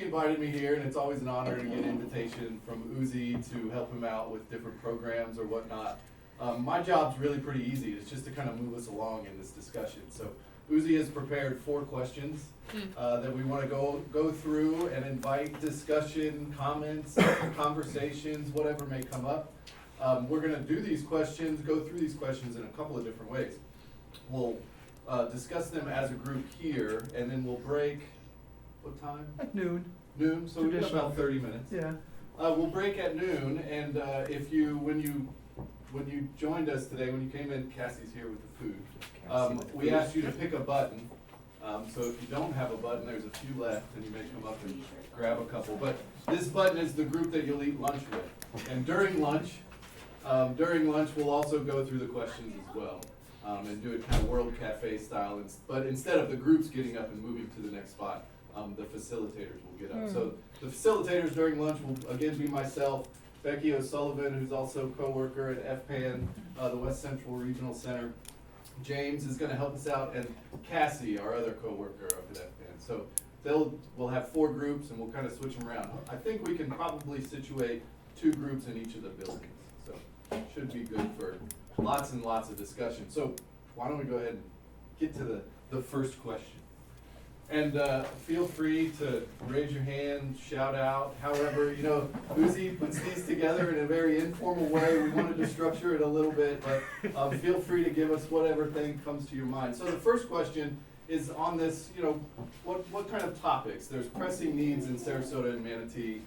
invited me here, and it's always an honor to get an invitation from Uzi to help him out with different programs or whatnot. My job's really pretty easy. It's just to kind of move us along in this discussion. So Uzi has prepared 4 questions that we want to go through and invite discussion, comments, conversations, whatever may come up. We're going to do these questions, go through these questions in a couple of different ways. We'll discuss them as a group here, and then we'll break, what time? At noon. Noon, so we've got about 30 minutes. Yeah. We'll break at noon, and when you joined us today, when you came in, Cassie's here with the food. We asked you to pick a button. So if you don't have a button, there's a few left, and you may come up and grab a couple. But this button is the group that you'll eat lunch with. And during lunch, we'll also go through the questions as well, and do it kind of World Cafe style. But instead of the groups getting up and moving to the next spot, the facilitators will get up. So the facilitators during lunch will again be myself, Becky O'Sullivan, who's also co-worker at FPAN, the West Central Regional Center. James is going to help us out, and Cassie, our other co-worker up at FPAN. So we'll have 4 groups, and we'll kind of switch them around. I think we can probably situate 2 groups in each of the buildings. So it should be good for lots and lots of discussion. So why don't we go ahead and get to the first question. And feel free to raise your hand, shout out, however, Uzi puts these together in a very informal way. We wanted to structure it a little bit, but feel free to give us whatever thing comes to your mind. So the first question is on this, what kind of topics? There's pressing needs in Sarasota and Manatee,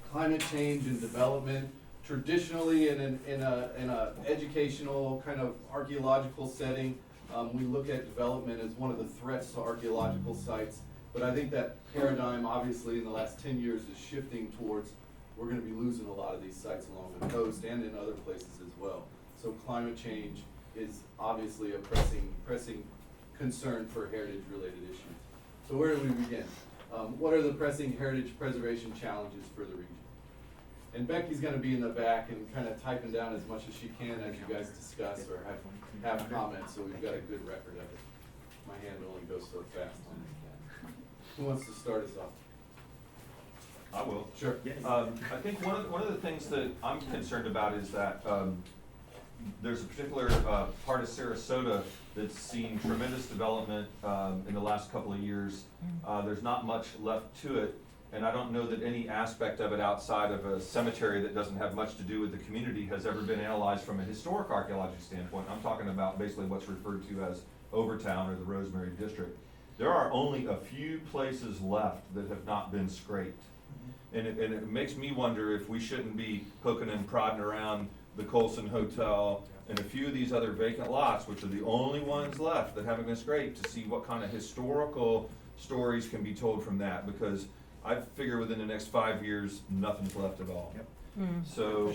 climate change and development, traditionally in a educational kind of archaeological setting. We look at development as one of the threats to archaeological sites, but I think that paradigm obviously in the last 10 years is shifting towards we're going to be losing a lot of these sites along the coast and in other places as well. So climate change is obviously a pressing concern for heritage related issues. So where do we begin? What are the pressing heritage preservation challenges for the region? And Becky's going to be in the back and kind of typing down as much as she can as you guys discuss or have comments, so we've got a good record of it. My hand only goes so fast. Who wants to start us off? I will. Sure. I think one of the things that I'm concerned about is that there's a particular part of Sarasota that's seen tremendous development in the last couple of years. There's not much left to it. And I don't know that any aspect of it outside of a cemetery that doesn't have much to do with the community has ever been analyzed from a historic archaeology standpoint. I'm talking about basically what's referred to as Overtown or the Rosemary District. There are only a few places left that have not been scraped. And it makes me wonder if we shouldn't be poking and prodding around the Colson Hotel and a few of these other vacant lots, which are the only ones left that haven't been scraped, to see what kind of historical stories can be told from that, because I figure within the next 5 years, nothing's left at all. Yep. So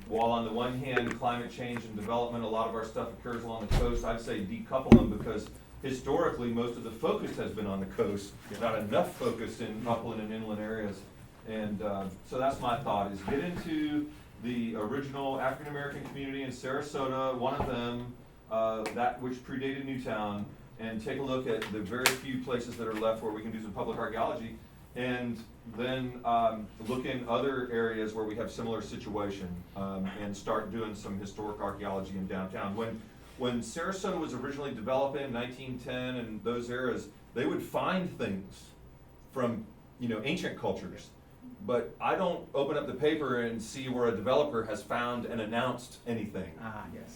while on the one hand, climate change and development, a lot of our stuff occurs along the coast, I'd say decouple them, because historically, most of the focus has been on the coast, not enough focus in upland and inland areas. And so that's my thought, is get into the original African-American community in Sarasota, one of them, that which predated Newtown, and take a look at the very few places that are left where we can do some public archaeology. And then look in other areas where we have similar situation, and start doing some historic archaeology in downtown. When Sarasota was originally developing, 1910 and those eras, they would find things from ancient cultures. But I don't open up the paper and see where a developer has found and announced anything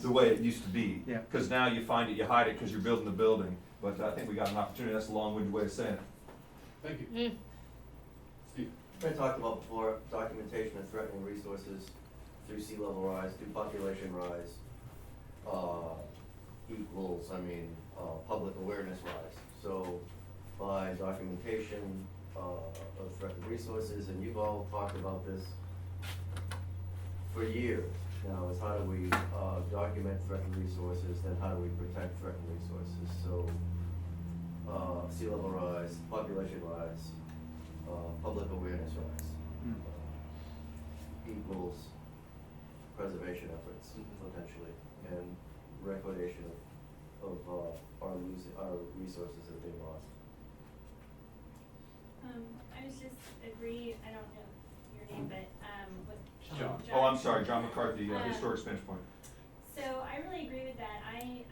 the way it used to be. Because now you find it, you hide it because you're building the building. But I think we got an opportunity. That's a long-winded way of saying it. Thank you. I talked about before, documentation of threatening resources through sea level rise, through population rise, equals, public awareness rise. So by documentation of threatened resources, and you've all talked about this for years now, is how do we document threatened resources, then how do we protect threatened resources? So sea level rise, population rise, public awareness rise, equals preservation efforts, potentially, and recordation of our resources that they lost. I was just agree, I don't know your name, but, with John. Oh, I'm sorry, John McCarthy, Historic Spanish Point. So I really agree with that. I,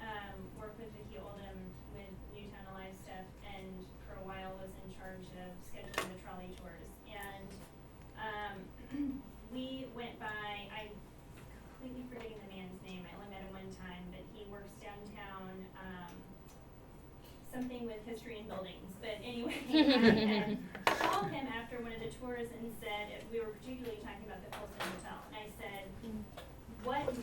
work with Vicki Oldham with Newtown Alive stuff, and for a while was in charge of scheduling the trolley tours. And, we went by, I'm completely forgetting the man's name, I only met him one time, but he works downtown, something with history and buildings, but anyway, I had called him after one of the tours and said, we were particularly talking about the Colson Hotel, and I said, what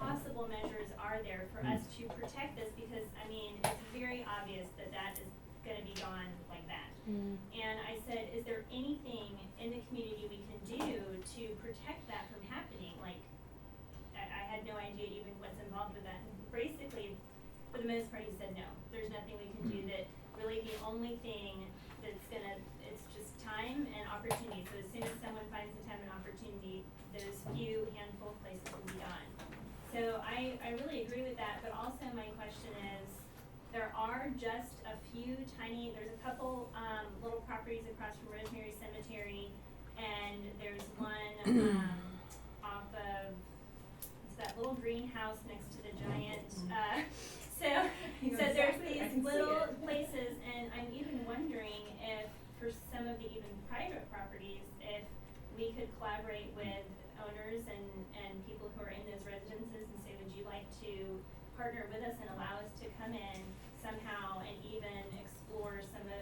possible measures are there for us to protect this, because, I mean, it's very obvious that that is gonna be gone like that. And I said, is there anything in the community we can do to protect that from happening? Like, I had no idea even what's involved with that, and basically, for the most part, he said no. There's nothing we can do. That really the only thing that's it's just time and opportunity. So as soon as someone finds the time and opportunity, those few handful of places will be gone. So I really agree with that, but also my question is, there are just a few there's a couple, little properties across from Rosemary Cemetery, and there's one, off of, it's that little greenhouse next to the giant, so there's these little places, and I'm even wondering if, for some of the even private properties, if we could collaborate with owners and people who are in those residences and say, would you like to partner with us and allow us to come in somehow and even explore some of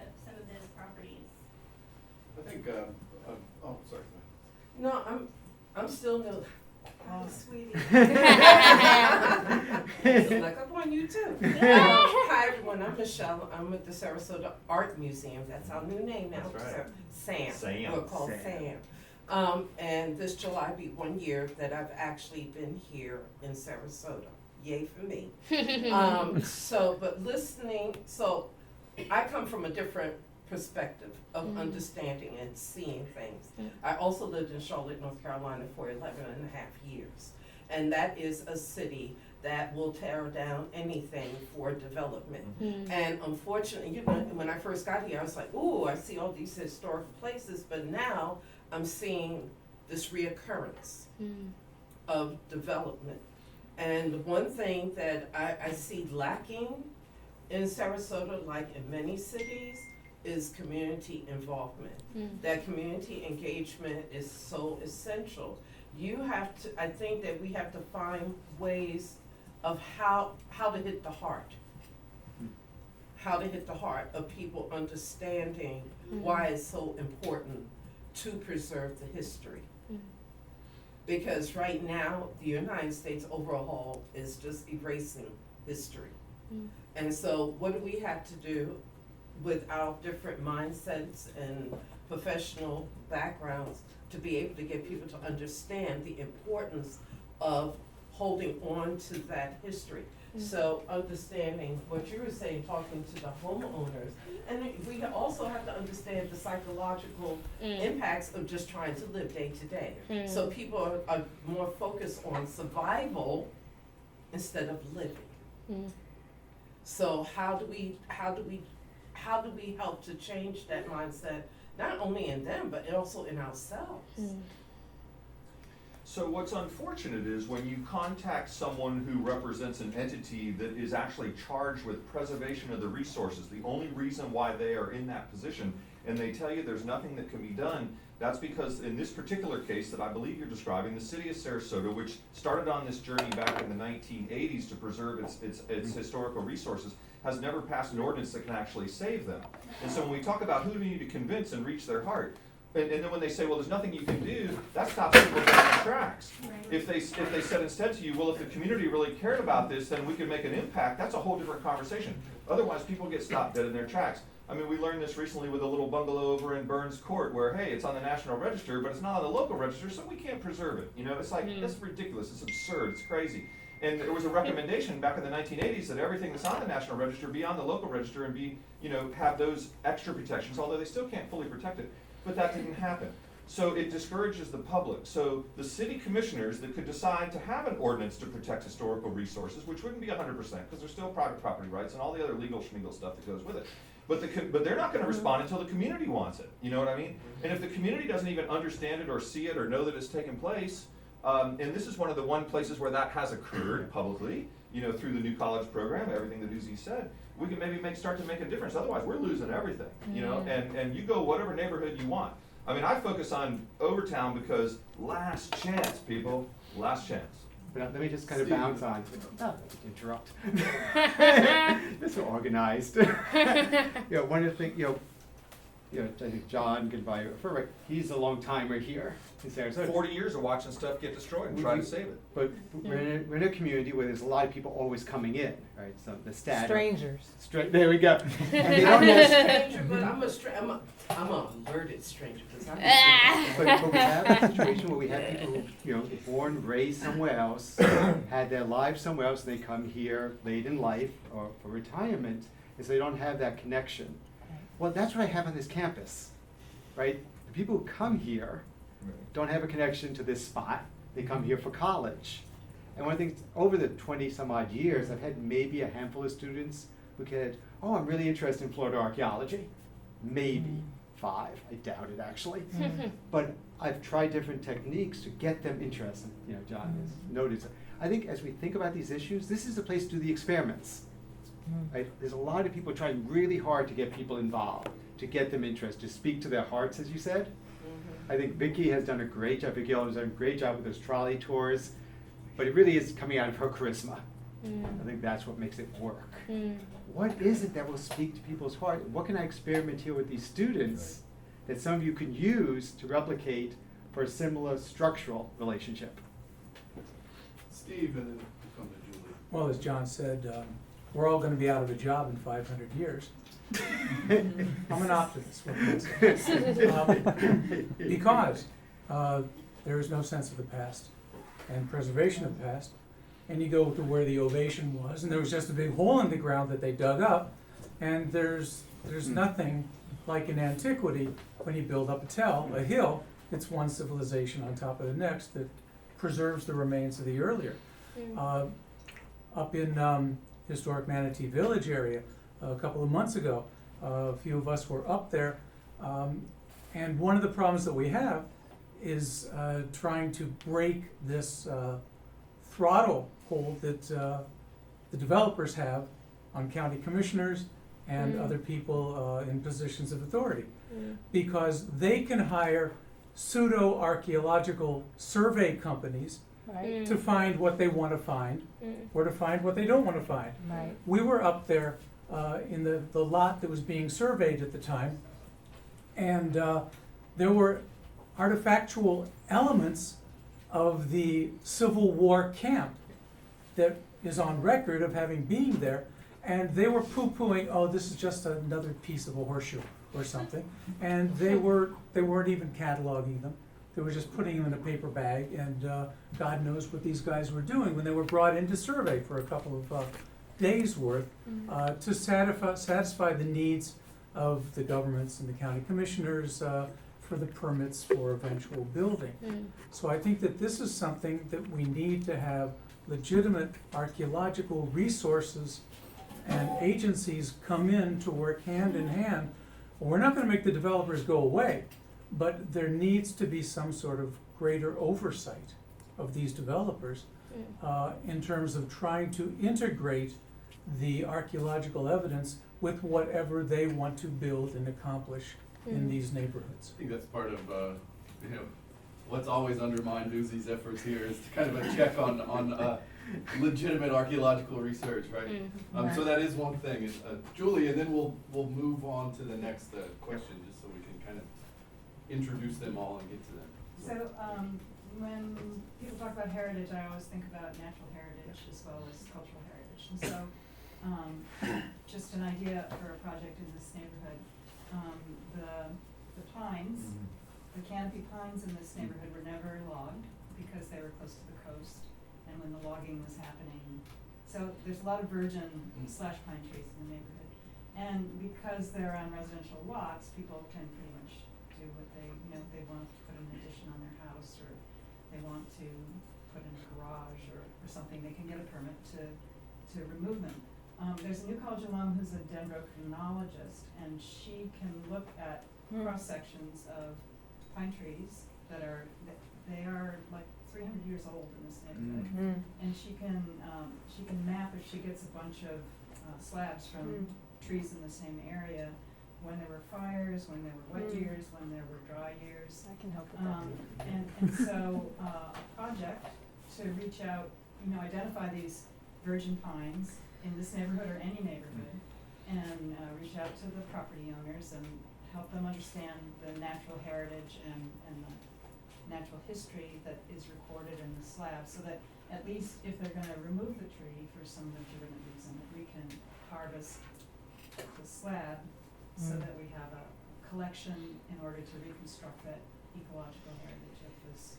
those properties? I think, oh, sorry. No, I'm still new. Oh, sweetie. Snuck up on you too. Hi everyone, I'm Michelle. I'm with the Sarasota Art Museum. That's our new name now. That's right. Sam. We're called Sam. And this July be 1 year that I've actually been here in Sarasota. Yay for me. But listening, so I come from a different perspective of understanding and seeing things. I also lived in Charlotte, North Carolina for 11 and a half years. And that is a city that will tear down anything for development. And unfortunately, when I first got here, I was like, ooh, I see all these historical places, but now I'm seeing this reoccurrence of development. And one thing that I see lacking in Sarasota, like in many cities, is community involvement. That community engagement is so essential. I think that we have to find ways of how to hit the heart. How to hit the heart of people understanding why it's so important to preserve the history. Because right now, the United States overall is just erasing history. And so what do we have to do with our different mindsets and professional backgrounds to be able to get people to understand the importance of holding on to that history? So understanding what you were saying, talking to the homeowners, and we also have to understand the psychological impacts of just trying to live day to day. So people are more focused on survival instead of living. So how do we help to change that mindset, not only in them, but also in ourselves? So what's unfortunate is when you contact someone who represents an entity that is actually charged with preservation of the resources, the only reason why they are in that position, and they tell you there's nothing that can be done, that's because in this particular case that I believe you're describing, the city of Sarasota, which started on this journey back in the 1980s to preserve its historical resources, has never passed an ordinance that can actually save them. And so when we talk about who do we need to convince and reach their heart, and then when they say, well, there's nothing you can do, that stops people in their tracks. If they said instead to you, well, if the community really cared about this, then we could make an impact, that's a whole different conversation. Otherwise, people get stopped dead in their tracks. I mean, we learned this recently with a little bungalow over in Burns Court where, hey, it's on the National Register, but it's not on the local register, so we can't preserve it. You know, it's like, that's ridiculous, it's absurd, it's crazy. And there was a recommendation back in the 1980s that everything that's on the National Register be on the local register and be, have those extra protections, although they still can't fully protect it. But that didn't happen. So it discourages the public. So the city commissioners that could decide to have an ordinance to protect historical resources, which wouldn't be 100% because there's still private property rights and all the other legal schmeagle stuff that goes with it. but they're not gonna respond until the community wants it, you know what I mean? And if the community doesn't even understand it or see it or know that it's taking place, and this is one of the places where that has occurred publicly, you know, through the new college program, everything that Uzi said, we can maybe start to make a difference. Otherwise, we're losing everything, you know, and you go whatever neighborhood you want. I mean, I focus on Overtown because last chance, people, last chance. But let me just kind of bounce on, interrupt. This is organized. One of the things, I think John can buy for he's a long timer here in Sarasota. 40 years of watching stuff get destroyed and trying to save it. But we're in a community where there's a lot of people always coming in, right? So the stat. Strangers. There we go. And they don't I'm a necessarily. stranger, but I'm a alerted stranger, because I'm But we have a situation where we have people who, born, raised somewhere else, had their lives somewhere else, and they come here late in life or for retirement, and so they don't have that connection. Well, that's what I have on this campus, right? The people who come here don't have a connection to this spot. They come here for college. And one of the things, over the 20 some odd years, I've had maybe a handful of students who said, oh, I'm really interested in Florida archaeology. Maybe 5, I doubt it actually. But I've tried different techniques to get them interested. John has noted. I think as we think about these issues, this is the place to do the experiments. Right? There's a lot of people trying really hard to get people involved, to get them interested, to speak to their hearts, as you said. I think Vicki has done a great job, Vicki has done a great job with those trolley tours, but it really is coming out of her charisma. I think that's what makes it work. What is it that will speak to people's heart? What can I experiment here with these students that some of you can use to replicate for a similar structural relationship? Steve, and then come to Julie. Well, as John said, we're all gonna be out of a job in 500 years. I'm an optimist. What can I say? Because there is no sense of the past and preservation of the past. And you go to where the ovation was, and there was just a big hole in the ground that they dug up, and there's nothing like in antiquity when you build up a hill, it's one civilization on top of the next that preserves the remains of the earlier. Up in historic Manatee Village area, a couple of months ago, a few of us were up there, and one of the problems that we have is trying to break this throttle hold that the developers have on county commissioners and other people in positions of authority. Because they can hire pseudo-archaeological survey companies to find what they want to find or to find what they don't want to find. We were up there in the lot that was being surveyed at the time, and there were artifactual elements of the Civil War camp that is on record of having been there, and they were poo-pooing, oh, this is just another piece of a horseshoe or something, and they weren't even cataloging them. They were just putting them in a paper bag, and God knows what these guys were doing when they were brought in to survey for a couple of days' worth to satisfy the needs of the governments and the county commissioners for the permits for eventual building. So I think that this is something that we need to have legitimate archaeological resources and agencies come in to work hand in hand. We're not going to make the developers go away, but there needs to be some sort of greater oversight of these developers in terms of trying to integrate the archaeological evidence with whatever they want to build and accomplish in these neighborhoods. I think that's part of, what's always undermined Uzi's efforts here is kind of a check on legitimate archaeological research, right? So that is one thing. Julie, and then we'll move on to the next question, just so we can kind of introduce them all and get to them. So when people talk about heritage, I always think about natural heritage as well as cultural heritage. And so just an idea for a project in this neighborhood, the pines, the canopy pines in this neighborhood were never logged because they were close to the coast and when the logging was happening. So there's a lot of virgin slash pine trees in the neighborhood. And because they're on residential lots, people can pretty much do what they, if they want to put an addition on their house or they want to put in a garage or something, they can get a permit to remove them. There's a New College alum who's a dendrochronologist, and she can look at cross-sections of pine trees that are, they are like 300 years old in this neighborhood. And she can map, if she gets a bunch of slabs from trees in the same area, when there were fires, when there were wet years, when there were dry years. I can help with that. And so, a project to reach out, identify these virgin pines in this neighborhood or any neighborhood, and reach out to the property owners and help them understand the natural heritage and the natural history that is recorded in the slab, so that at least if they're gonna remove the tree for some legitimate reason, that we can harvest the slab so that we have a collection in order to reconstruct that ecological heritage of this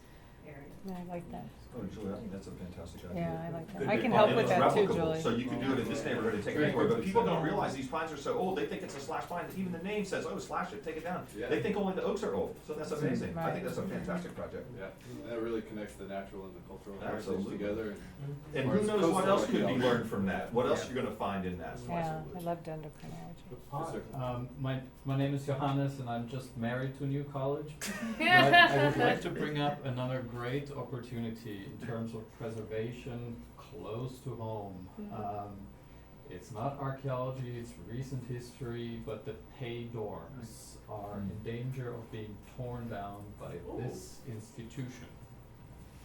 area. Yeah, I like that. Oh, Julie, I think that's a fantastic idea. Yeah, I like that. Good, I good can point. help And with it's that too, replicable, Julie. so you can do it in this neighborhood and take it Very anywhere, but quickly people said. don't realize these pines are so old, they think it's a slash pine, even the name says, oh, slash it, take it down. Yeah. They think only the oaks are old, so that's amazing. I Right. think that's a fantastic project. Yeah, that really connects the natural and the cultural heritage Absolutely. together. And As far who as knows what coastal else could be archaeology. learned from that? What else you're gonna find in that? Yeah, I love dendrochronology. Yes, sir. My name is Johannes and I'm just married to New College. But I would like to bring up another great opportunity in terms of preservation close to home. It's not archaeology, it's recent history, but the pay dorms are in danger of being torn down by this institution.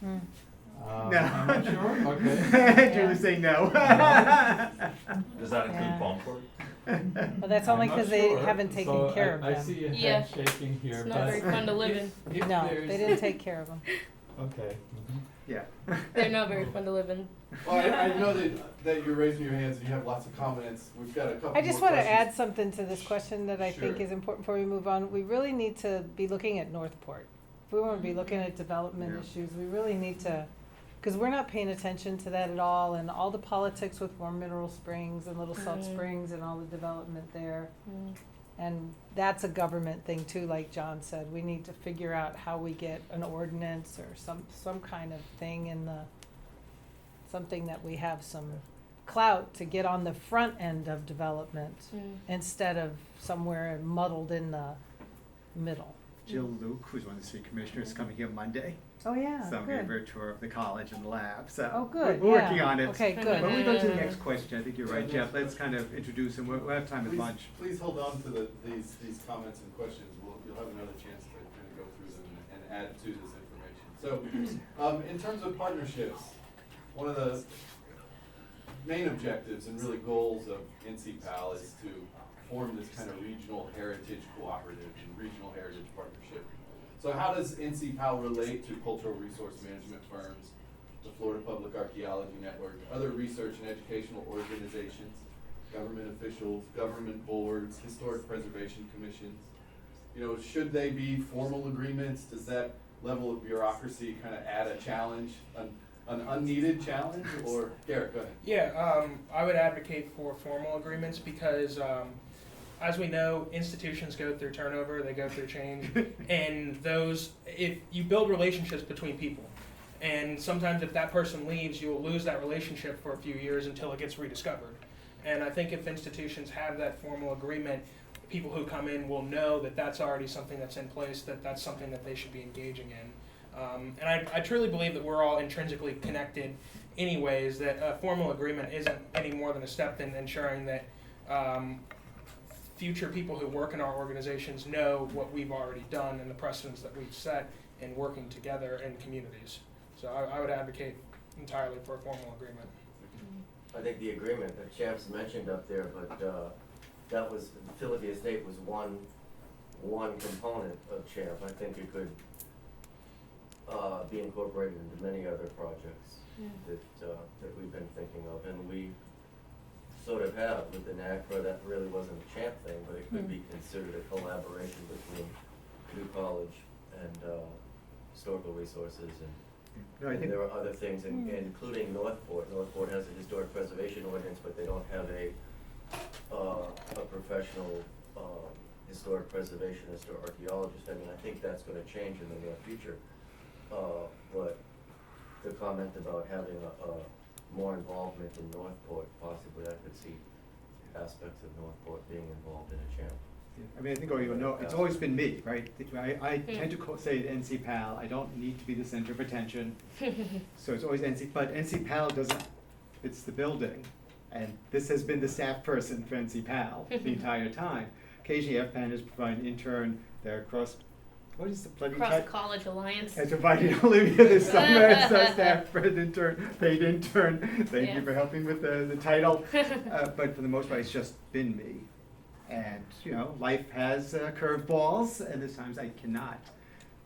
I'm not sure, okay. Julie's saying no. Does that include Yeah. palm court? Well, that's only I'm not because they sure. haven't taken So care of I them. see a Yeah. head shaking here, It's but. not very fun to live in. if No, there's- they didn't take care of them. Okay. Yeah. They're not very fun to live in. Well, I know that you're raising your hands and you have lots of comments. We've got a couple more I just want to questions. add something to this question that I think Sure. is important before we move on. We really need to be looking at Northport. If we want to be looking at development Yeah. issues, we really need to, because we're not paying attention to that at all, and all the politics with Warm Mineral Springs and Little Salt Springs and all the development there. And that's a government thing too, like John said. We need to figure out how we get an ordinance or some kind of thing in the, something that we have some clout to get on the front end of development instead of somewhere muddled in the middle. Jill Luke, who's one of the city commissioners, is coming here Monday. Oh, yeah, So I'm giving her a good. tour of the college and the lab, so. Oh, good, We're working yeah. on it. Okay, good. When we go to the next question, I think you're right, Jeff, let's kind of introduce him, we'll have time at Please- lunch. Please hold on to these comments and questions. You'll have another chance to kind of go through them and add to this information. So, in terms of partnerships, one of the main objectives and really goals of NCPAL is to form this kind of regional heritage cooperative and regional heritage partnership. So how does NCPAL relate to cultural resource management firms, the Florida Public Archaeology Network, other research and educational organizations, government officials, government boards, historic preservation commissions? You know, should they be formal agreements? Does that level of bureaucracy kind of add a challenge, an unneeded challenge? Or, Garrett, go ahead. Yeah, I would advocate for formal agreements because, as we know, institutions go through turnover, they go through change, and if you build relationships between people, and sometimes if that person leaves, you will lose that relationship for a few years until it gets rediscovered. And I think if institutions have that formal agreement, people who come in will know that that's already something that's in place, that that's something that they should be engaging in. And I truly believe that we're all intrinsically connected anyways, that a formal agreement isn't any more than a step in ensuring that future people who work in our organizations know what we've already done and the precedents that we've set in working together in communities. So I would advocate entirely for a formal agreement. I think the agreement that Champ's mentioned up there, but that was, Philippi Estate was one component of Champ. I think it could be incorporated into many other projects that we've been thinking of, and we sort of have with the NACRA. That really wasn't a Champ thing, but it could be considered a collaboration between New College and historical resources No, I and think, there are other things, including Northport. Northport has a historic preservation ordinance, but they don't have a professional historic preservationist or archaeologist. I mean, I think that's gonna change in the near future. But the comment about having more involvement in Northport, possibly I could see aspects of Northport being involved in a channel. I mean, I think, you know, it's always been me, right? I tend to say NCPAL, I don't need to be the center of attention. So it's always but NCPAL doesn't, it's the building. And this has been the staff person for NCPAL the entire time. Occasionally FPAN has provided an intern, they're what is the bloody Cross title? College Alliance. Has invited Olivia this summer as our staff for an intern, paid intern. Thank you Yeah. for helping with the title. But for the most part, it's just been me. And, you know, life has curveballs, and there's times I cannot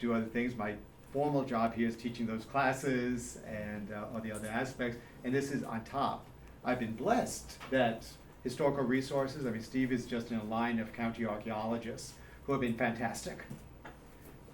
do other things. My formal job here is teaching those classes and all the other aspects, and this is on top. I've been blessed that historical resources, I mean, Steve is just in a line of county archaeologists who have been fantastic.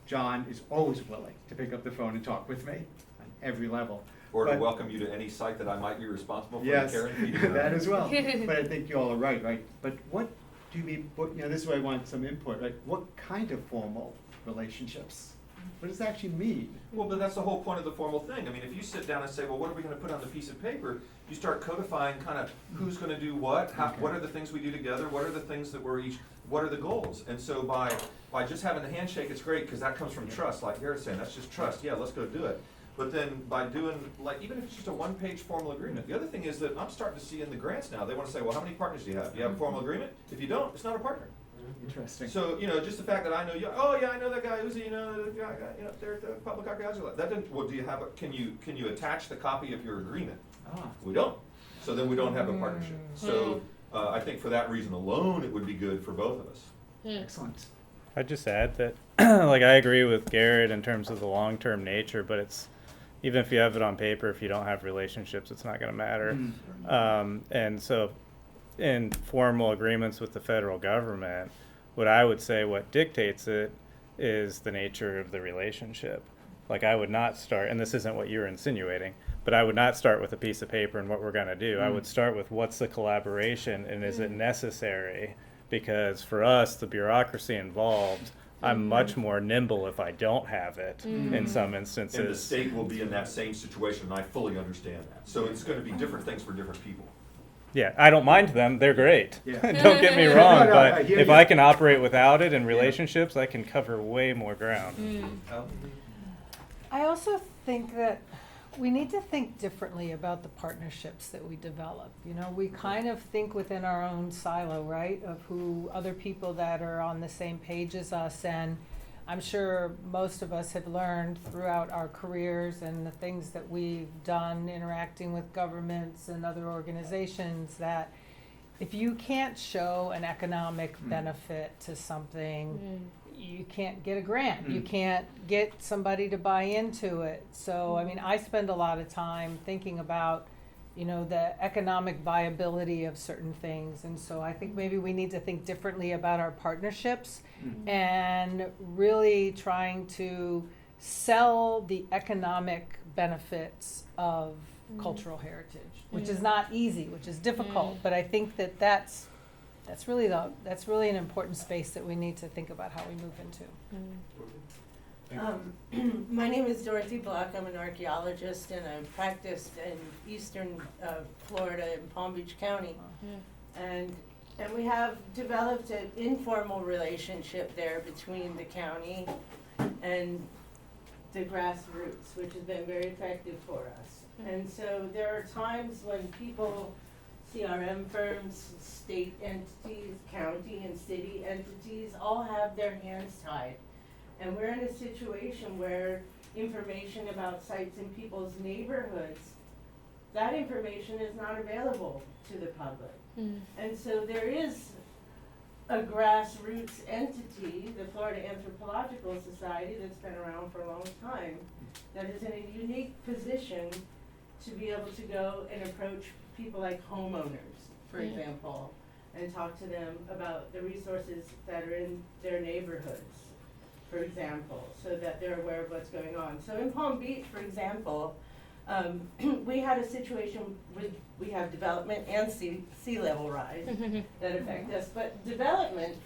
John is always willing to pick up the phone and talk with me on every level. Or to But- welcome you to any site that I might be responsible for Yes, care and feeding of. that as well. But I think you all are right? But what do you mean, you know, this is where I want some input, right? What kind of formal relationships? What does that actually mean? Well, but that's the whole point of the formal thing. I mean, if you sit down and say, well, what are we gonna put on the piece of paper? You start codifying kind of who's gonna do what, Okay. what are the things we do together, what are the things that we're each, what are the goals? And so by just having the handshake, it's great, because that comes from trust, like Garrett's saying, that's just trust, yeah, let's go do it. But then by doing, like, even if it's just a one-page formal agreement, the other thing is that I'm starting to see in the grants now, they wanna say, well, how many partners do you have? Do you have a formal agreement? If you don't, it's not a partner. Interesting. So, you know, just the fact that I know you, oh yeah, I know that guy, Uzi, you know, the guy, you know, they're at the Public Archaeology Lab. That didn't, well, do you have can you attach the copy of your agreement? Ah. We don't. So then we don't have a partnership. So, I think for that reason alone, it would be good for both of us. Excellent. I'd just add that, like, I agree with Garrett in terms of the long-term nature, but it's, even if you have it on paper, if you don't have relationships, it's not gonna matter. And so, in formal agreements with the federal government, what I would say what dictates it is the nature of the relationship. Like, I would not start, and this isn't what you're insinuating, but I would not start with a piece of paper and what we're gonna do. I would start with what's the collaboration and is it necessary? Because for us, the bureaucracy involved, I'm much more nimble if I don't have it in some instances. And the state will be in that same situation, and I fully understand that. So it's gonna be different things for different people. Yeah, I don't mind them, they're great. Yeah. Don't get me wrong, No, I but hear if you. I can operate without it in relationships, I can cover way more ground. I also think that we need to think differently about the partnerships that we develop. You know, we kind of think within our own silo, right, of who other people that are on the same page as us. And I'm sure most of us have learned throughout our careers and the things that we've done interacting with governments and other organizations that if you can't show an economic benefit to something, you can't get a grant. You can't get somebody to buy into it. So, I mean, I spend a lot of time thinking about, you know, the economic viability of certain things. And so I think maybe we need to think differently about our partnerships and really trying to sell the economic benefits of cultural heritage, which is not easy, which is difficult. But I think that that's really an important space that we need to think about how we move into. My name is Dorothy Block. I'm an archaeologist and I've practiced in eastern Florida in Palm Beach County. And we have developed an informal relationship there between the county and the grassroots, which has been very effective for us. And so there are times when people, CRM firms, state entities, county and city entities all have their hands tied. And we're in a situation where information about sites in people's neighborhoods, that information is not available to the public. And so there is a grassroots entity, the Florida Anthropological Society, that's been around for a long time, that is in a unique position to be able to go and approach people like homeowners, for example, and talk to them about the resources that are in their neighborhoods, for example, so that they're aware of what's going on. So in Palm Beach, for example, we had a situation with, we have development and sea level rise that affect us, but development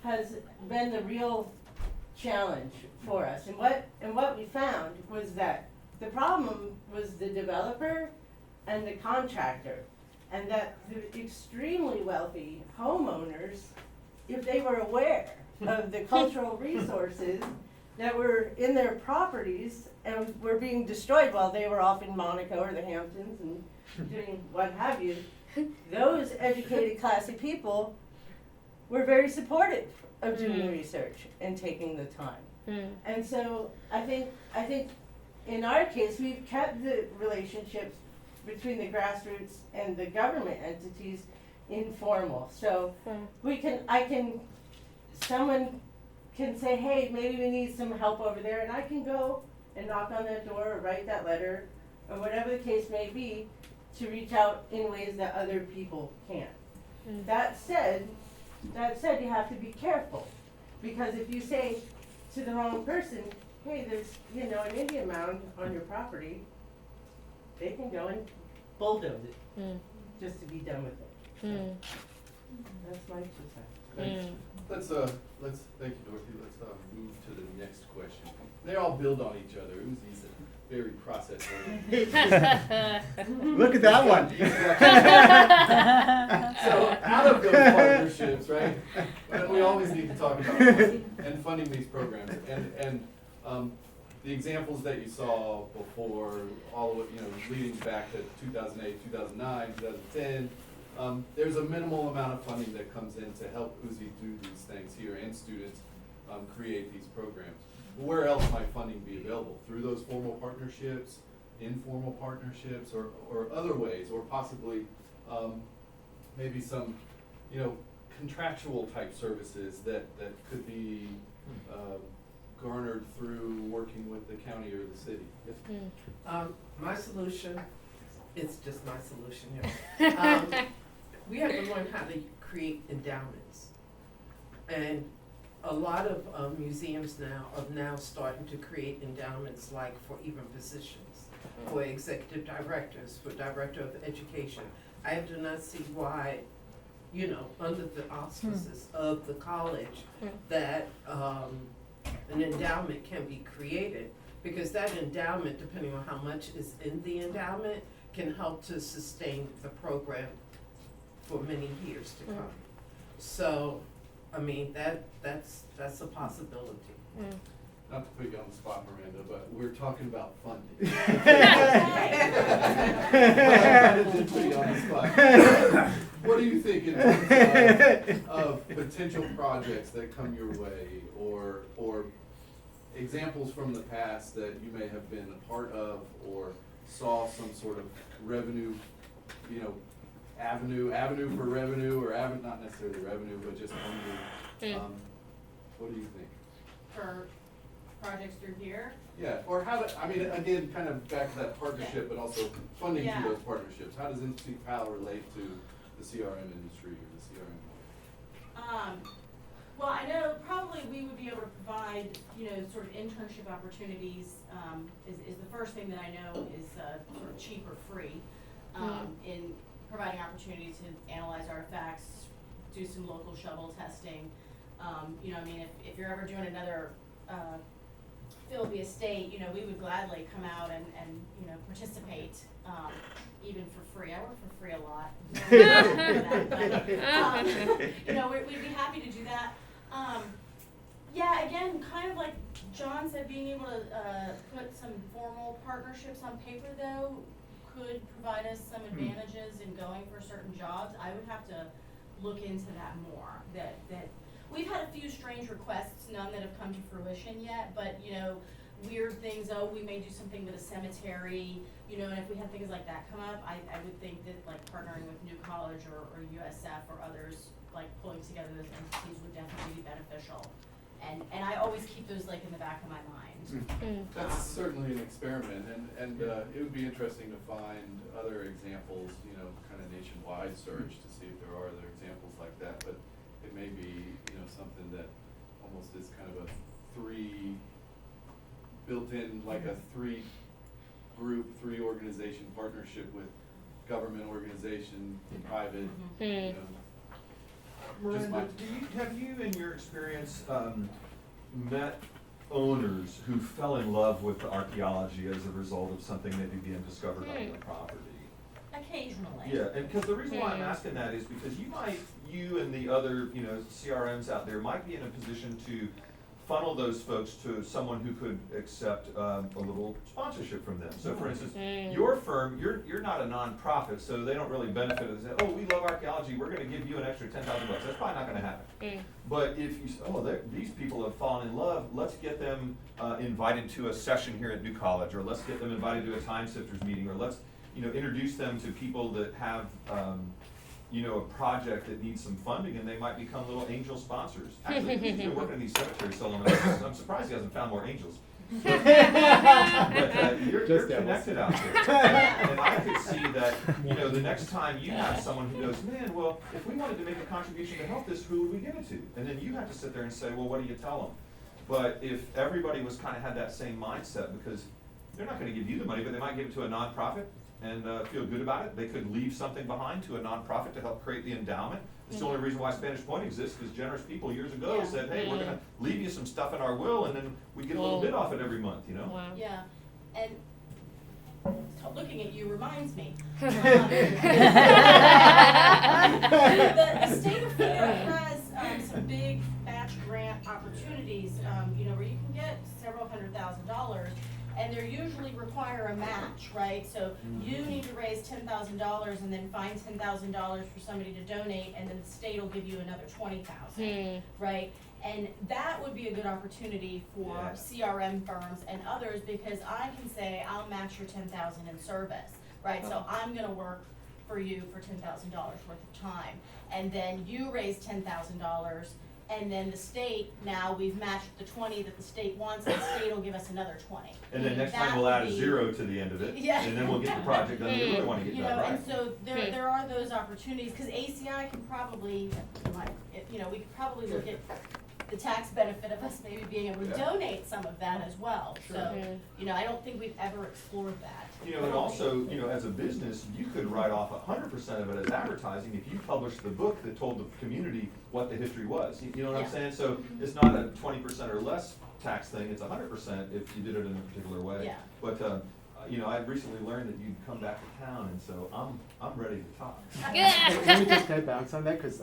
has been the real challenge for us. And what we found was that the problem was the developer and the contractor. And that the extremely wealthy homeowners, if they were aware of the cultural resources that were in their properties and were being destroyed while they were off in Monaco or the Hamptons and doing what have you, those educated, classy people were very supportive of doing the research and taking the time. And so I think in our case, we've kept the relationships between the grassroots and the government entities informal. So someone can say, hey, maybe we need some help over there, and I can go and knock on that door or write that letter or whatever the case may be to reach out in ways that other people can't. That said, you have to be careful, because if you say to the wrong person, hey, there's, an Indian mound on your property, they can go and bulldoze it, just to be done with it. So, that's my 2 cents. Let's thank you, Dorothy. Let's move to the next question. They all build on each other. Uzi's very process oriented. Look at that one. So out of those partnerships, right? We always need to talk about and funding these programs and the examples that you saw before, all of it, leading back to 2008, 2009, 2010. There's a minimal amount of funding that comes in to help Uzi do these things here and students create these programs. Where else might funding be available? Through those formal partnerships, informal partnerships, or other ways, or possibly maybe some, contractual type services that could be garnered through working with the county or the city. Yes. My solution, it's just my solution here. We have to learn how to create endowments. And a lot of museums now are starting to create endowments, like for even positions, for executive directors, for director of education. I do not see why, under the auspices of the college, that an endowment can be created, because that endowment, depending on how much is in the endowment, can help to sustain the program for many years to come. So, that's a possibility. Not to put you on the spot, Miranda, but we're talking about funding. I did put you on the spot. What do you think in terms of potential projects that come your way, or examples from the past that you may have been a part of, or saw some sort of revenue, avenue for revenue, or not necessarily revenue, but just funding. What do you think? For projects through here? Yeah, or how again, kind of back to that partnership, but also funding through those partnerships. How does NCPAL relate to the CRM industry or the CRM? Well, I know probably we would be able to provide, sort of internship opportunities, is the first thing that I know is sort of cheap or free, in providing opportunities to analyze artifacts, do some local shovel testing. If you're ever doing another Philby estate, we would gladly come out and participate, even for free. I work for free a lot. We'd be happy to do that. Again, kind of like John said, being able to put some formal partnerships on paper, though, could provide us some advantages in going for certain jobs. I would have to look into that more. That we've had a few strange requests, none that have come to fruition yet, but weird things. We may do something with a cemetery, and if we had things like that come up, I would think that like partnering with New College or USF or others, like pulling together those entities would definitely be beneficial. And I always keep those like in the back of my mind. That's certainly an experiment, and it would be interesting to find other examples, kind of nationwide search to see if there are other examples like that, but it may be, something that almost is kind of a built-in, like a three organization partnership with government organization, private, Miranda, have you, in your experience, met owners who fell in love with archaeology as a result of something maybe being discovered on their property? occasionally. Yeah, and because the reason why I'm asking that is because you and the other, CRMs out there might be in a position to funnel those folks to someone who could accept a little sponsorship from them. So for instance, your firm, you're not a nonprofit, so they don't really benefit and say, oh, we love archaeology, we're gonna give you an extra $10,000. That's probably not gonna happen. But if you say, these people have fallen in love, let's get them invited to a session here at New College, or let's get them invited to a Time Sifters meeting, or let's introduce them to people that have a project that needs some funding, and they might become little angel sponsors. Actually, he's been working in these cemeteries so long, I'm surprised he hasn't found more angels. But you're connected out there. And I could see that, the next time you have someone who goes, man, well, if we wanted to make a contribution to help this, who would we give it to? And then you have to sit there and say, well, what do you tell them? But if everybody was kind of had that same mindset, because they're not gonna give you the money, but they might give it to a nonprofit and feel good about it. They could leave something behind to a nonprofit to help create the endowment. It's the only reason why Spanish Point exists, because generous people years ago said, hey, we're gonna leave you some stuff in our will, and then we get a little bit off it every month, Wow. Yeah, and looking at you reminds me. The state of Florida has some big batch grant opportunities, where you can get several $100,000. And they usually require a match, right? So you need to raise $10,000 and then find $10,000 for somebody to donate, and then the state will give you another $20,000, right? And that would be a good opportunity for CRM firms and others, because I can say I'll match your $10,000 in service, right? So I'm going to work for you for $10,000 worth of time, and then you raise $10,000. And then the state, now we've matched the 20 that the state wants, and the state will give us another 20. And then next time we'll add a 0 to the end of it, and then we'll get the project done. We really want to get that right. And so there are those opportunities, because ACI can probably, we could probably look at the tax benefit of us maybe being able to donate some of that as well. So, I don't think we've ever explored that. And also, as a business, you could write off 100% of it as advertising if you published the book that told the community what the history was. You know what I'm saying? So it's not a 20% or less tax thing, it's 100% if you did it in a particular way. Yeah. But, I've recently learned that you'd come back to town, and so I'm ready to talk. Let me just kind of bounce on that, because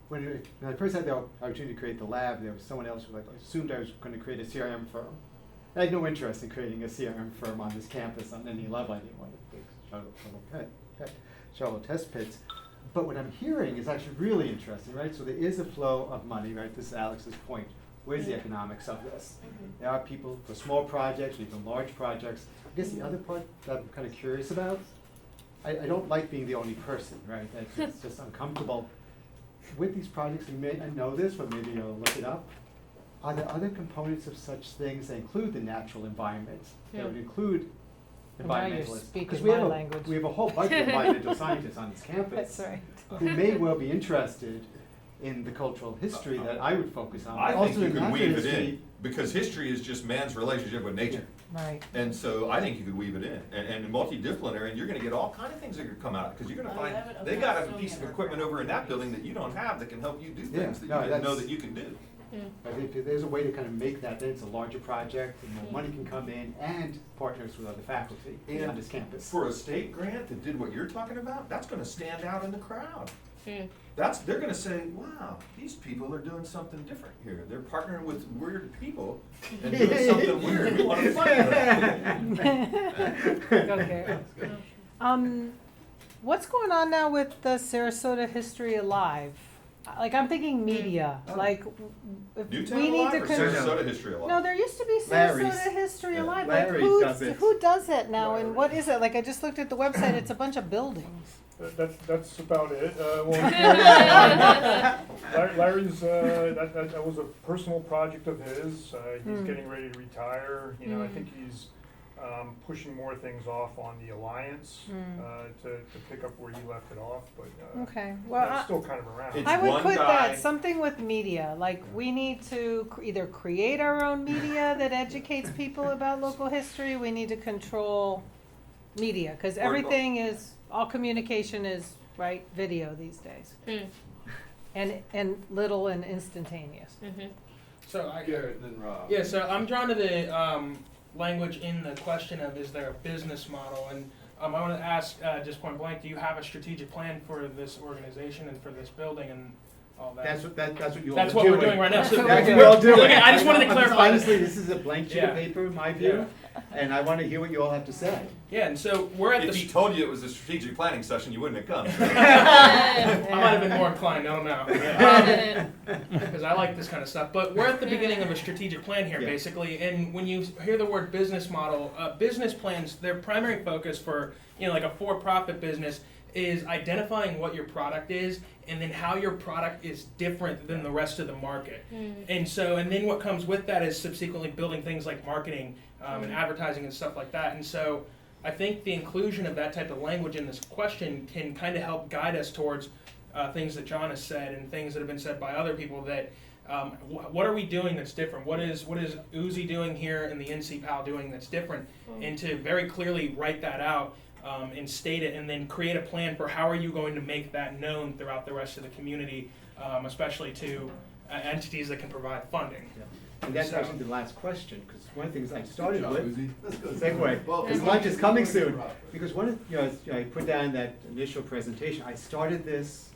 when I first had the opportunity to create the lab, there was someone else who assumed I was going to create a CRM firm. I had no interest in creating a CRM firm on this campus on any level. I didn't want to big shallow test pits. But what I'm hearing is actually really interesting, right? So there is a flow of money, right? This is Alex's point. Where's the economics of this? There are people for small projects, even large projects. I guess the other part that I'm kind of curious about, I don't like being the only person, right? It's just uncomfortable. With these projects, you may not know this, but maybe you'll look it up. Are there other components of such things that include the natural environment, that would include Now you're environmentalists? speaking Because my language. we have a whole bunch of environmental scientists on this campus. That's right. Who may well be interested in the cultural history that I would focus on. I Also think you in could natural weave it history- in, because history is just man's relationship with nature. Right. And so I think you could weave it in, and multidisciplinary, and you're gonna get all kind of things that could come out, because you're gonna find, that would they open got up a so piece many of equipment over in that building that you don't have that can help you do things that you didn't know that you can do. I think that there's a way to kind of make that, then it's a larger project, and more money can come in, and partners with other faculty on this campus. For a state grant that did what you're talking about, that's gonna stand out in the crowd. They're gonna say, wow, these people are doing something different here. They're partnering with weird people and doing something weird. We wanna fund them. Okay. What's going on now with the Sarasota History Alive? Like, I'm thinking media, like, if Newtown we need Alive to. or Sarasota History Alive? No, there used to be Larry's. Sarasota History Yeah, Alive, like, Larry does it. who does it now, and what is it? Like, I just looked at the website, it's a bunch of buildings. That's about it. Larry's, that was a personal project of his. He's getting ready to retire. I think he's pushing more things off on the Alliance to pick up where he left it off, but Okay, well, that's still kind of around. It's I would one put guy- that, something with media, like, we need to either create our own media that educates people about local history, we need to control media, cause everything is, all communication is, right, video these days. And little and instantaneous. So Garrett and then Rob. Yeah, so I'm drawn to the language in the question of, is there a business model? And I want to ask, just point blank, do you have a strategic plan for this organization and for this building and all that? That's what you all That's are what doing. we're doing right now. So That's what we're all doing. I just wanted to clarify. Honestly, this is a blank sheet Yeah. of paper in my view, and I want to hear what you all have to say. Yeah, and so we're at If the. he told you it was a strategic planning session, you wouldn't have come. I might have been more inclined, I don't know. Because I like this kind of stuff. But we're at the beginning of a strategic plan here, Yeah. basically. And when you hear the word business model, business plans, their primary focus for, like a for-profit business is identifying what your product is and then how your product is different than the rest of the market. And then what comes with that is subsequently building things like marketing and advertising and stuff like that. And so I think the inclusion of that type of language in this question can kind of help guide us towards things that John has said and things that have been said by other people that what are we doing that's different? What is Uzi doing here and the NCPAL doing that's different? And to very clearly write that out and state it and then create a plan for how are you going to make that known throughout the rest of the community, especially to entities that can provide funding. And that's So- actually the last question, because one of the things I started Good job, with, Uzi. Let's go. segue, Well, because we lunch want is you- coming we want you to soon. rock. Because one of, as I put down that initial presentation, I started this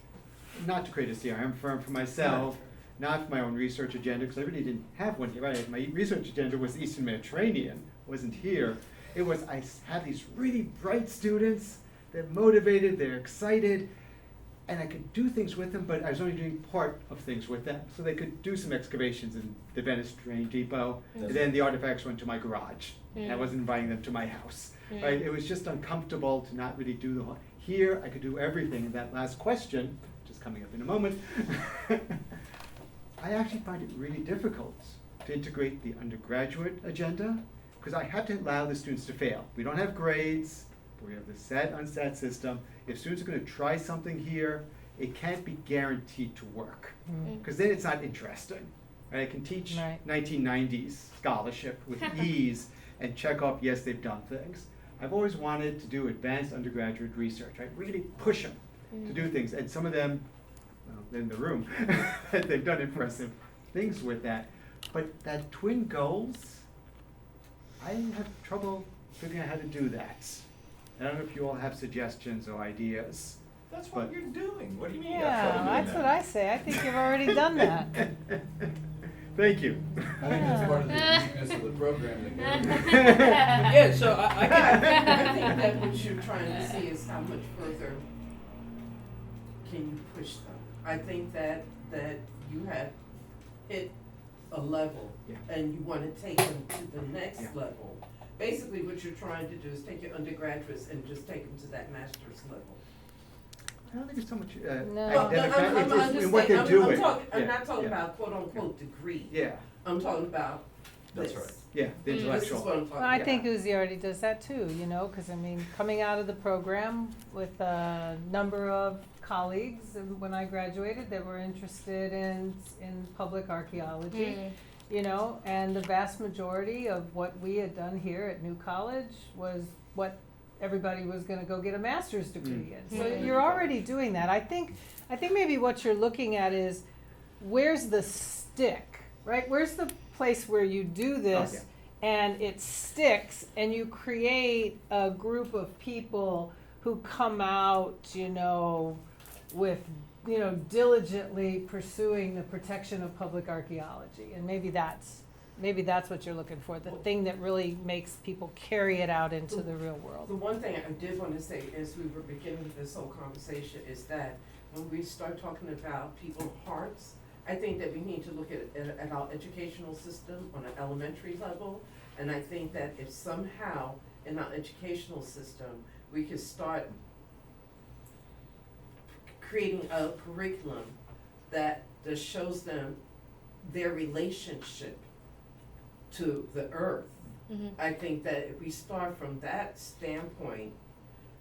not to create a CRM firm for myself, not for my own research agenda, because I really didn't have one here. Right? My research agenda was Eastern Mediterranean, wasn't here. It was, I had these really bright students, they're motivated, they're excited, and I could do things with them, but I was only doing part of things with them. So they could do some excavations in the Venice Train Depot, and then the artifacts went to my garage. And I wasn't inviting them to my house, right? It was just uncomfortable to not really do the whole. Here, I could do everything. And that last question, which is coming up in a moment, I actually find it really difficult to integrate the undergraduate agenda, because I have to allow the students to fail. We don't have grades, but we have the set unsat system. If students are going to try something here, it can't be guaranteed to work, because then it's not interesting. Right? I can teach 1990s scholarship with ease and check off, yes, they've done things. I've always wanted to do advanced undergraduate research, right? Really push them to do things. And some of them, well, they're in the room, they've done impressive things with that. But that twin goals, I have trouble figuring out how to do that. I don't know if you all have suggestions or ideas. That's what you're doing. What do you mean? you have Yeah, trouble doing that's that? what I say. I think you've already done that. Thank you. I think that's part of the uniqueness of the program that Gary. Yeah, so I can. I think that what you're trying to see is how much further can you push them. I think that you have hit a level and you want to take them to the next level. Basically, what you're trying to do is take your undergraduates and just take them to that master's level. I don't think it's so much No. academic, it's in what they're doing. I'm not talking about quote unquote degree. Yeah, I'm talking about That's this. right. yeah, the This is intellectual. what I'm talking Well, I about. think Uzi already does that too, because I mean, coming out of the program with a number of colleagues, and when I graduated, they were interested in public archaeology, and the vast majority of what we had done here at New College was what everybody was going to go get a master's degree in. So you're already doing that. I think maybe what you're looking at is where's the stick, right? Where's the place where you do this and it sticks and you create a group of people who come out, with, diligently pursuing the protection of public archaeology. And maybe that's what you're looking for, the thing that really makes people carry it out into the real world. The one thing I did want to say as we were beginning this whole conversation is that when we start talking about people's hearts, I think that we need to look at our educational system on an elementary level. And I think that if somehow in our educational system, we could start creating a curriculum that shows them their relationship to the earth. I think that if we start from that standpoint,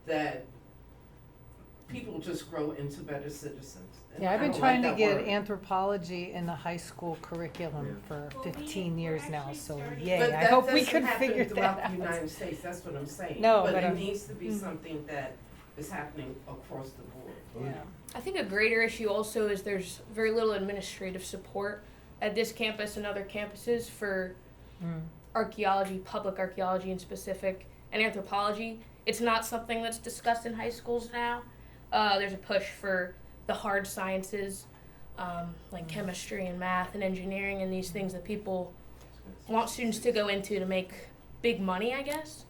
that people just grow into better citizens. And Yeah, I've I been don't trying like to that get word. anthropology in the high school curriculum for Well, 15 years now, actually so started- yay, But I that hope we doesn't can happen figure throughout that the out. United States, that's what I'm saying. No, But but it I'm- needs to be something that is happening across the board. Yeah. I think a greater issue also is there's very little administrative support at this campus and other campuses for archaeology, public archaeology in specific, and anthropology. it's not something that's discussed in high schools now. There's a push for the hard sciences, like chemistry and math and engineering and these things that people want students to go into to make big money, I guess.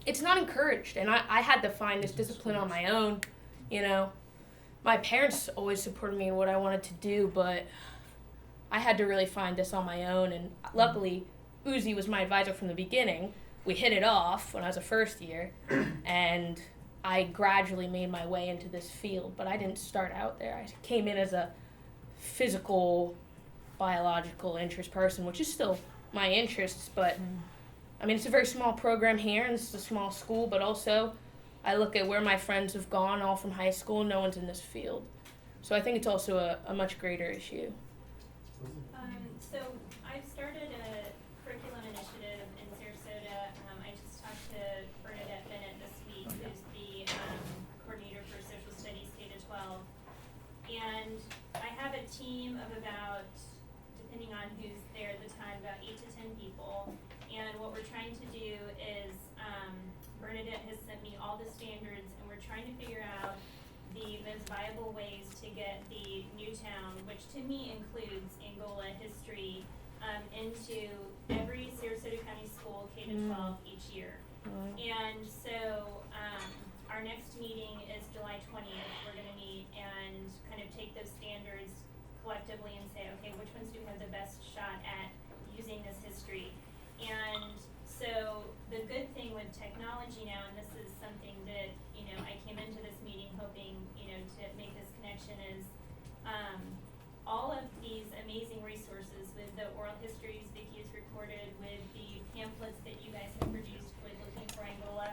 It's not encouraged, and I had to find this discipline on my own, you know. My parents always supported me in what I wanted to do, but I had to really find this on my own, and luckily, Uzi was my advisor from the beginning. We hit it off when I was a first year, and I gradually made my way into this field, but I didn't start out there. I came in as a physical, biological interest person, which is still my interests, but I mean, it's a very small program here, and this is a small school, but also I look at where my friends have gone, all from high school, no one's in this field. So I think it's also a much greater issue. So I've started a curriculum initiative in Sarasota. I just talked to Bernadette Bennett this week, who's the coordinator for social studies K-12. And I have a team of about, depending on who's there at the time, about 8 to 10 people. And what we're trying to do is, Bernadette has sent me all the standards, and we're trying to figure out the most viable ways to get the Newtown, which to me includes Angola history, into every Sarasota County school K-12 each year. And so our next meeting is July 20th. We're going to meet and kind of take those standards collectively and say, okay, which ones do we have the best shot at using this history? And so the good thing with technology now, and this is something that, you know, I came into this meeting hoping, you know, to make this connection, is all of these amazing resources with the oral histories Vicki has recorded, with the pamphlets that you guys have produced with Looking for Angola,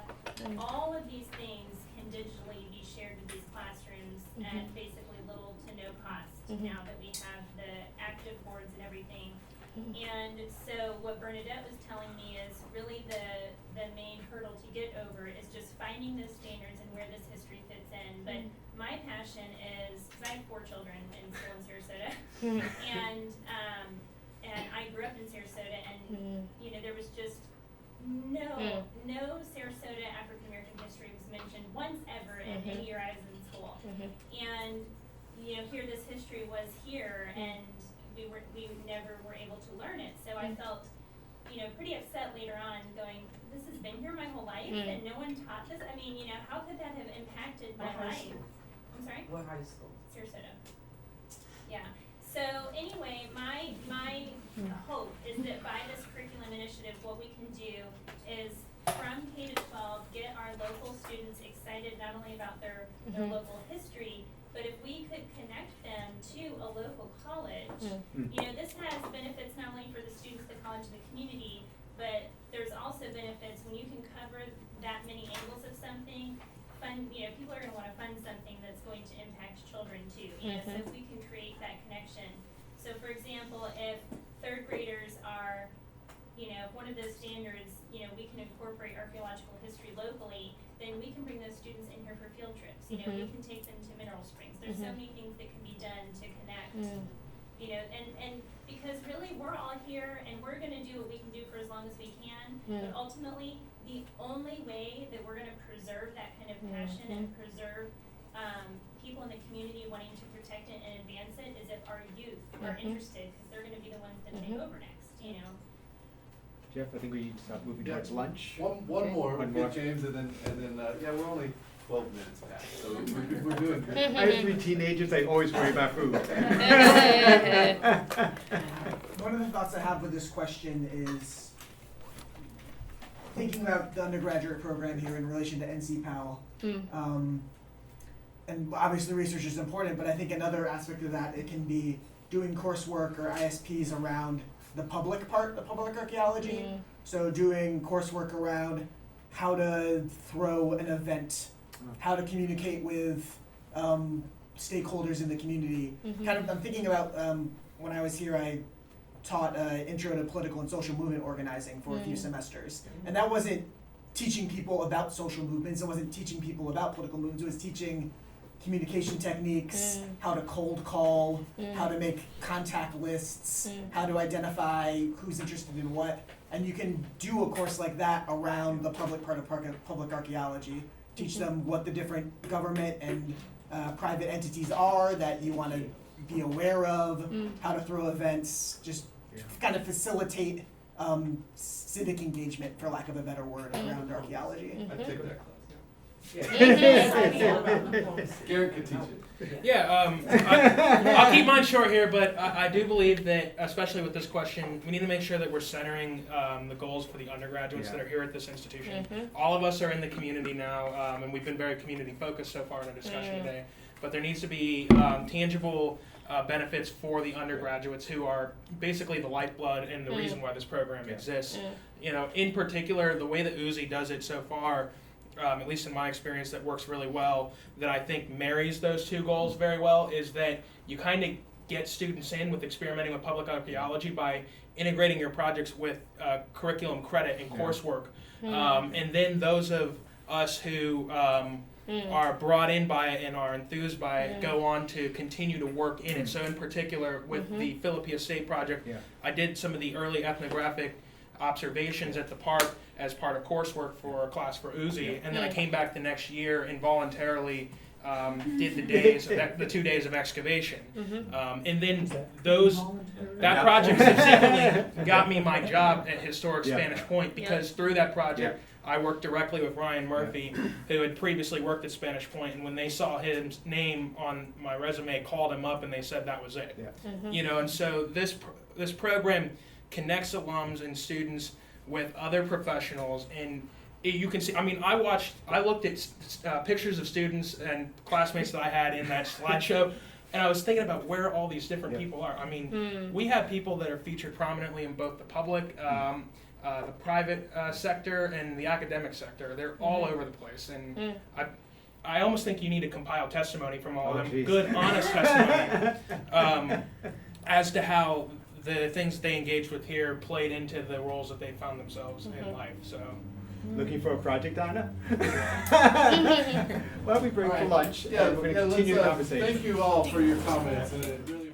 all of these things can digitally be shared with these classrooms at basically little to no cost now that we have the active boards and everything. And so what Bernadette was telling me is really the main hurdle to get over is just finding those standards and where this history fits in. But my passion is, because I have 4 children in school in Sarasota, and I grew up in Sarasota, and you know, there was just no Sarasota African American history was mentioned once ever in any year I was in school. And you know, here this history was here, and we never were able to learn it. So I felt, you know, pretty upset later on, going, this has been here my whole life and no one taught this. I mean, you know, how could that have impacted my life? I'm sorry? What high school? Sarasota. Yeah. So anyway, my hope is that by this curriculum initiative, what we can do is from K to 12, get our local students excited not only about their local history, but if we could connect them to a local college, you know, this has benefits not only for the students, the college, the community, but there's also benefits when you can cover that many angles of something. You know, people are going to want to fund something that's going to impact children too. You know, so if we can create that connection. So for example, if 3rd graders are, you know, if one of those standards, you know, we can incorporate archaeological history locally, then we can bring those students in here for field trips. You know, we can take them to mineral springs. There's so many things that can be done to connect. You know, and because really we're all here and we're going to do what we can do for as long as we can. But ultimately, the only way that we're going to preserve that kind of passion and preserve people in the community wanting to protect it and advance it is if our youth are interested, because they're going to be the ones that take over next. You know. Jeff, I think we need to start moving towards lunch. One more, we'll get James, and then yeah, we're only 12 minutes past, so we're doing good. I have 3 teenagers, I always worry about food. One of the thoughts I have with this question is thinking about the undergraduate program here in relation to NCPAL. And obviously research is important, but I think another aspect of that, it can be doing coursework or ISPs around the public part, the public archaeology. So doing coursework around how to throw an event, how to communicate with stakeholders in the community. Kind of, I'm thinking about when I was here, I taught Intro to Political and Social Movement Organizing for a few semesters. And that wasn't teaching people about social movements, it wasn't teaching people about political movements, it was teaching communication techniques, how to cold call, how to make contact lists, how to identify who's interested in what. And you can do a course like that around the public part of public archaeology. Teach them what the different government and private entities are that you want to be aware of, how to throw events, just kind of facilitate civic engagement, for lack of a better word, around archaeology. I'd take that class. Yes. Garrett could teach it. Yeah, I'll keep mine short here, but I do believe that, especially with this question, we need to make sure that we're centering the goals for the undergraduates that are here at this institution. All of us are in the community now, and we've been very community focused so far in our discussion today, but there needs to be tangible benefits for the undergraduates who are basically the lifeblood and the reason why this program exists. You know, in particular, the way that Uzi does it so far, at least in my experience, that works really well, that I think marries those two goals very well, is that you kind of get students in with experimenting with public archaeology by integrating your projects with curriculum credit and coursework. And then those of us who are brought in by it and are enthused by it go on to continue to work in it. So in particular, with the Philippia State project, I did some of the early ethnographic observations at the park as part of coursework for a class for Uzi, and then I came back the next year and voluntarily did the 2 days of excavation, and then that project subsequently got me my job at Historic Spanish Point, because through that project I worked directly with Ryan Murphy, who had previously worked at Spanish Point, and when they saw his name on my resume, called him up and they said that was it. You know, and so this program connects alums and students with other professionals, and you can see, I mean, I looked at pictures of students and classmates that I had in that slideshow, and I was thinking about where all these different people are. I mean, we have people that are featured prominently in both the public, the private sector, and the academic sector. They're all over the place, and I almost think you need to compile testimony from all of them, good, honest testimony, as to how the things they engaged with here played into the roles that they found themselves in life. So, looking for a project, Anna? Why don't we break for lunch? Yeah, And we're going to continue the let's, conversation. thank you all for your comments. And it really